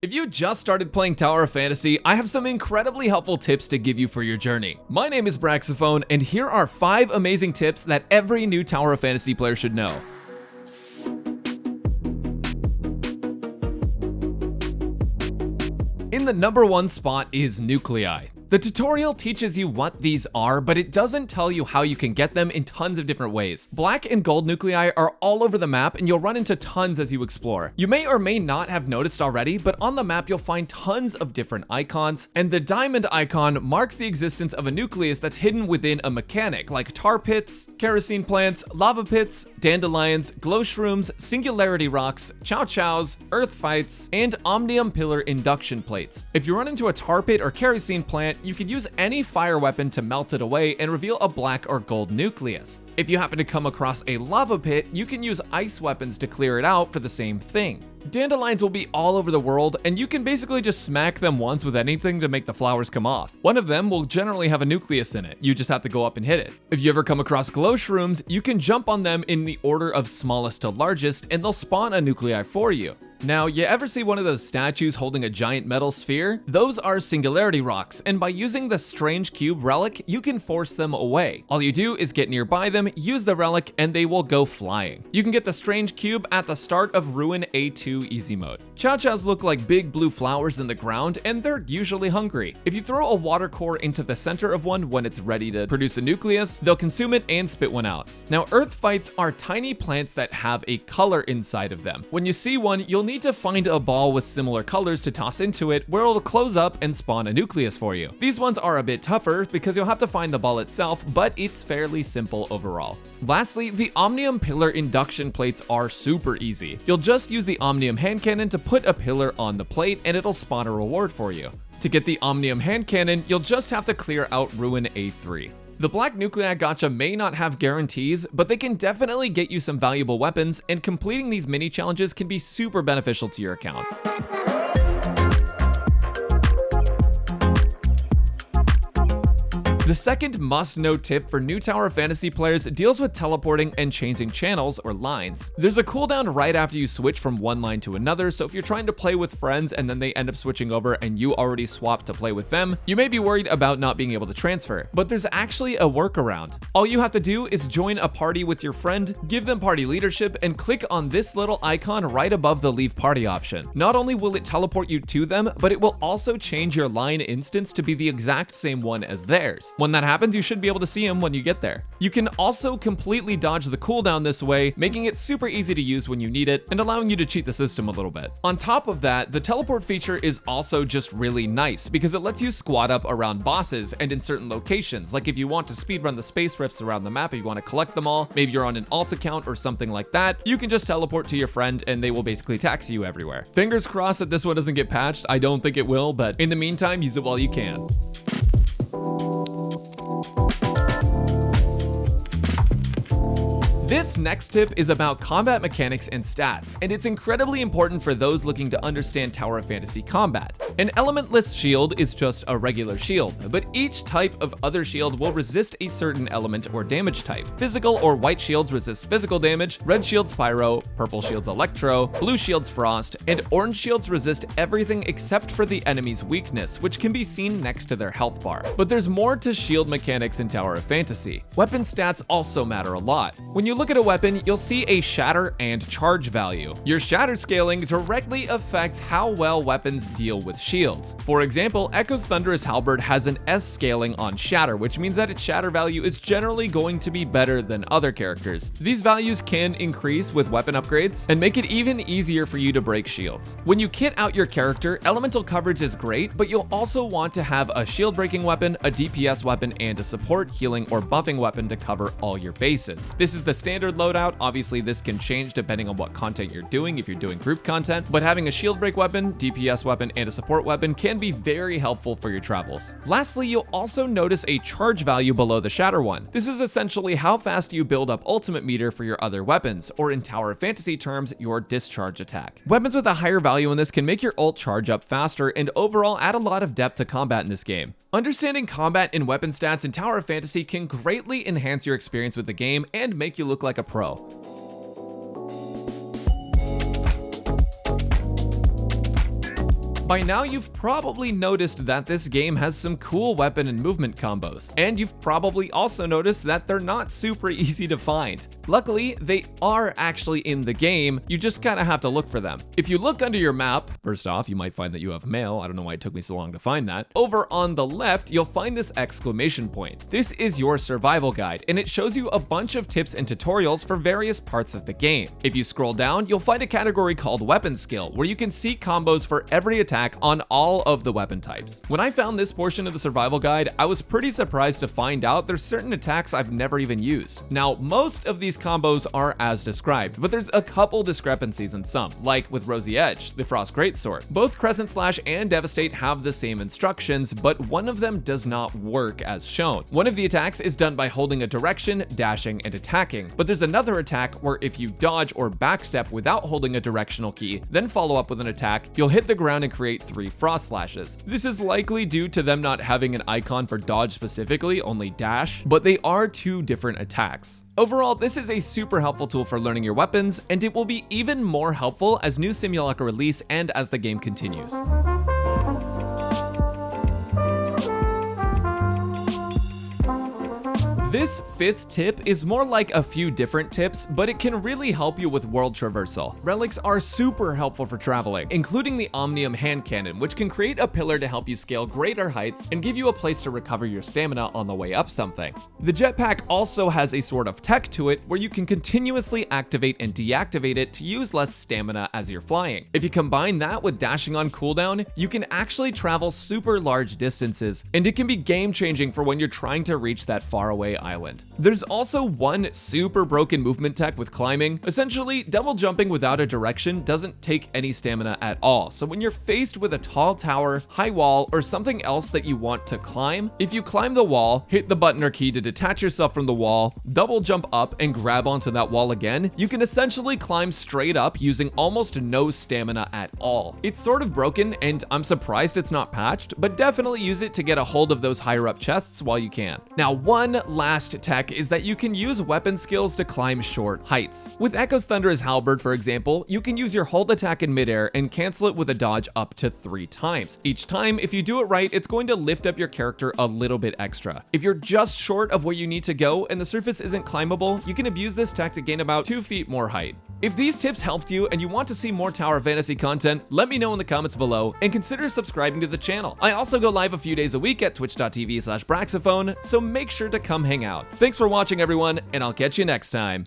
If you just started playing Tower of Fantasy, I have some incredibly helpful tips to give you for your journey. My name is Braxophone, and here are 5 amazing tips that every new Tower of Fantasy player should know. In the number 1 spot is Nuclei. The tutorial teaches you what these are, but it doesn't tell you how you can get them in tons of different ways. Black and gold nuclei are all over the map, and you'll run into tons as you explore. You may or may not have noticed already, but on the map you'll find tons of different icons, and the diamond icon marks the existence of a nucleus that's hidden within a mechanic, like tar pits, kerosene plants, lava pits, dandelions, glow shrooms, singularity rocks, chow chows, earth fights, and omnium pillar induction plates. If you run into a tar pit or kerosene plant, you can use any fire weapon to melt it away and reveal a black or gold nucleus. If you happen to come across a lava pit, you can use ice weapons to clear it out for the same thing. Dandelions will be all over the world, and you can basically just smack them once with anything to make the flowers come off. One of them will generally have a nucleus in it. You just have to go up and hit it. If you ever come across glow shrooms, you can jump on them in the order of smallest to largest, and they'll spawn a nuclei for you. Now, you ever see one of those statues holding a giant metal sphere? Those are singularity rocks, and by using the strange cube relic, you can force them away. All you do is get nearby them, use the relic, and they will go flying. You can get the strange cube at the start of Ruin A2 easy mode. Chow chows look like big blue flowers in the ground, and they're usually hungry. If you throw a water core into the center of one when it's ready to produce a nucleus, they'll consume it and spit one out. Now, earth fights are tiny plants that have a color inside of them. When you see one, you'll need to find a ball with similar colors to toss into it, where it'll close up and spawn a nucleus for you. These ones are a bit tougher because you'll have to find the ball itself, but it's fairly simple overall. Lastly, the omnium pillar induction plates are super easy. You'll just use the omnium hand cannon to put a pillar on the plate, and it'll spawn a reward for you. To get the omnium hand cannon, you'll just have to clear out Ruin A3. The black nuclei gacha may not have guarantees, but they can definitely get you some valuable weapons, and completing these mini challenges can be super beneficial to your account. The second must-know tip for new Tower of Fantasy players deals with teleporting and changing channels or lines. There's a cooldown right after you switch from one line to another, so if you're trying to play with friends and then they end up switching over and you already swapped to play with them, you may be worried about not being able to transfer. But there's actually a workaround. All you have to do is join a party with your friend, give them party leadership, and click on this little icon right above the leave party option. Not only will it teleport you to them, but it will also change your line instance to be the exact same one as theirs. When that happens, you should be able to see him when you get there. You can also completely dodge the cooldown this way, making it super easy to use when you need it and allowing you to cheat the system a little bit. On top of that, the teleport feature is also just really nice because it lets you squat up around bosses and in certain locations. Like if you want to speedrun the space rifts around the map, if you want to collect them all, maybe you're on an alt account or something like that, you can just teleport to your friend and they will basically taxi you everywhere. Fingers crossed that this one doesn't get patched. I don't think it will, but in the meantime, use it while you can. This next tip is about combat mechanics and stats, and it's incredibly important for those looking to understand Tower of Fantasy combat. An elementless shield is just a regular shield, but each type of other shield will resist a certain element or damage type. Physical or white shields resist physical damage, red shields pyro, purple shields electro, blue shields frost, and orange shields resist everything except for the enemy's weakness, which can be seen next to their health bar. But there's more to shield mechanics in Tower of Fantasy. Weapon stats also matter a lot. When you look at a weapon, you'll see a shatter and charge value. Your shatter scaling directly affects how well weapons deal with shields. For example, Echo's Thunderous Halberd has an S scaling on shatter, which means that its shatter value is generally going to be better than other characters. These values can increase with weapon upgrades and make it even easier for you to break shields. When you kit out your character, elemental coverage is great, but you'll also want to have a shield breaking weapon, a DPS weapon, and a support, healing, or buffing weapon to cover all your bases. This is the standard loadout. Obviously, this can change depending on what content you're doing if you're doing group content, but having a shield break weapon, DPS weapon, and a support weapon can be very helpful for your travels. Lastly, you'll also notice a charge value below the shatter one. This is essentially how fast you build up ultimate meter for your other weapons, or in Tower of Fantasy terms, your discharge attack. Weapons with a higher value in this can make your ult charge up faster and overall add a lot of depth to combat in this game. Understanding combat and weapon stats in Tower of Fantasy can greatly enhance your experience with the game and make you look like a pro. By now, you've probably noticed that this game has some cool weapon and movement combos, and you've probably also noticed that they're not super easy to find. Luckily, they are actually in the game, you just kind of have to look for them. If you look under your map, first off, you might find that you have mail. I don't know why it took me so long to find that. Over on the left, you'll find this exclamation point. This is your survival guide, and it shows you a bunch of tips and tutorials for various parts of the game. If you scroll down, you'll find a category called weapon skill, where you can see combos for every attack on all of the weapon types. When I found this portion of the survival guide, I was pretty surprised to find out there's certain attacks I've never even used. Now, most of these combos are as described, but there's a couple discrepancies in some, like with Rosy Edge, the Frost Greatsword. Both Crescent Slash and Devastate have the same instructions, but one of them does not work as shown. One of the attacks is done by holding a direction, dashing, and attacking, but there's another attack where if you dodge or backstep without holding a directional key, then follow up with an attack, you'll hit the ground and create 3 Frost Slashes. This is likely due to them not having an icon for dodge specifically, only dash, but they are 2 different attacks. Overall, this is a super helpful tool for learning your weapons, and it will be even more helpful as new Simulacra release and as the game continues. This 5th tip is more like a few different tips, but it can really help you with world traversal. Relics are super helpful for traveling, including the Omnium hand cannon, which can create a pillar to help you scale greater heights and give you a place to recover your stamina on the way up something. The jetpack also has a sort of tech to it where you can continuously activate and deactivate it to use less stamina as you're flying. If you combine that with dashing on cooldown, you can actually travel super large distances, and it can be game-changing for when you're trying to reach that faraway island. There's also one super broken movement tech with climbing. Essentially, double jumping without a direction doesn't take any stamina at all, so when you're faced with a tall tower, high wall, or something else that you want to climb, if you climb the wall, hit the button or key to detach yourself from the wall, double jump up and grab onto that wall again, you can essentially climb straight up using almost no stamina at all. It's sort of broken, and I'm surprised it's not patched, but definitely use it to get a hold of those higher up chests while you can. Now, one last tech is that you can use weapon skills to climb short heights. With Echo's Thunderous Halberd, for example, you can use your hold attack in midair and cancel it with a dodge up to 3 times. Each time, if you do it right, it's going to lift up your character a little bit extra. If you're just short of where you need to go and the surface isn't climbable, you can abuse this tech to gain about 2 feet more height. If these tips helped you and you want to see more Tower Fantasy content, let me know in the comments below and consider subscribing to the channel. I also go live a few days a week at twitch.tv/Braxophone, so make sure to come hang out. Thanks for watching everyone, and I'll catch you next time.